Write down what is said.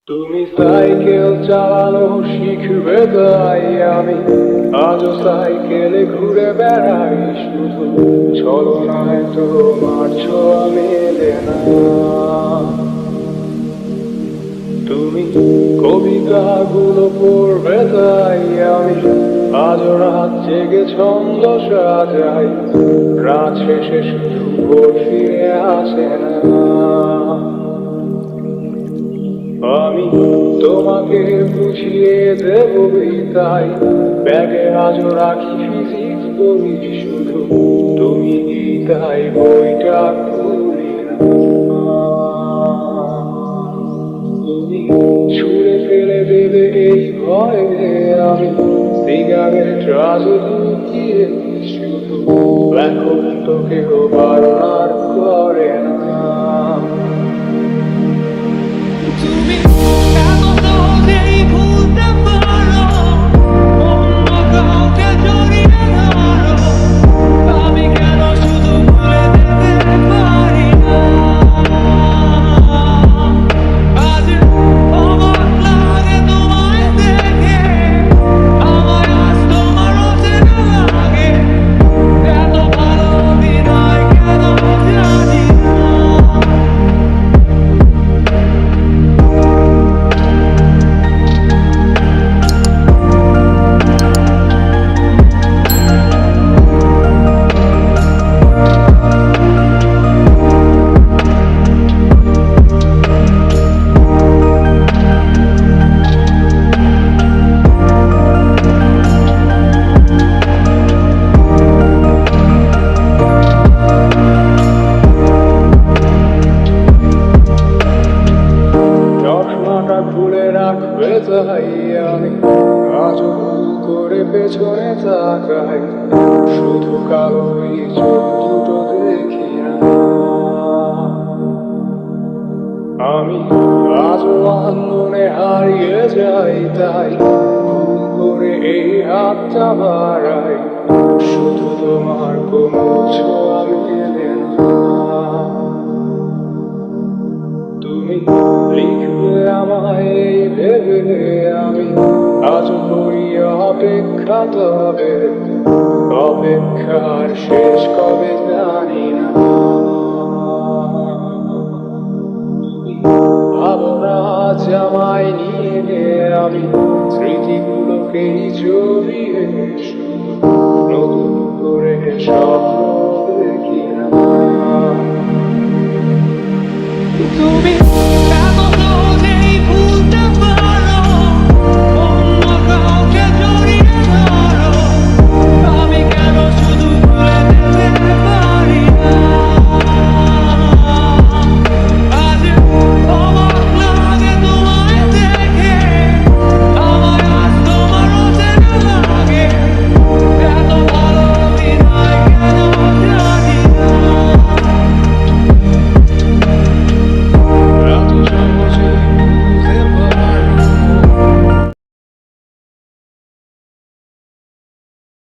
তুমি সাইকেল চালানো শিখবে তাই আমি আজও সাইকেলে ঘুরে বেড়াই, শুধু ছলনায় তোমার ছোঁয়া মেলে না। তুমি কবিতাগুলো পড়বে তাই আমি আজও রাত জেগে ছন্দ সাজাই, রাত শেষে শুধু ভোর ফিরে আসে না। আমি তোমাকে বুঝিয়ে দেব তাই ব্যাগে আজও রাখি ফিজিক্স বই, শুধু তুমি তাই বইটা খুলি না। তুমি ছুঁড়ে ফেলে দেবে এই ভয়ে আমি সিগারেট আজও লুকিয়ে, শুধু এখন তো কেউ বারণ করে না। তুমি এত সহজেই ভুলতে পারো, অন্য কাউকে জড়িয়ে ধরো, আমি কেন শুধু ভুলে যেতে পারি না? আজ অবাক লাগে তোমায় দেখে, আমায় আজ তোমার অচেনা লাগে, এত ভালো অভিনয় কেন জানি না। চশমাটা খুলে রাখবে তাই আমি আজও ভুল করে পেছনে তাকাই, শুধু কালোই চোখ দুটো দেখি না। আমি আজও আন্দোলনে হারিয়ে যাই তাই ভুল করে এই হাতটা বাড়াই, শুধু তোমার কোনো ছোঁয়া মেলে না। তুমি লিখবে আমায় এই ভেবে আমি আজ করি অপেক্ষা, তবে অপেক্ষার শেষ কবে জানি না। তুমি ভাবনা আজ আমায় নিয়ে আমি স্মৃতিগুলোকেই জড়িয়ে, শুধু নতুন করে স্বপ্ন দেখি না। তুমি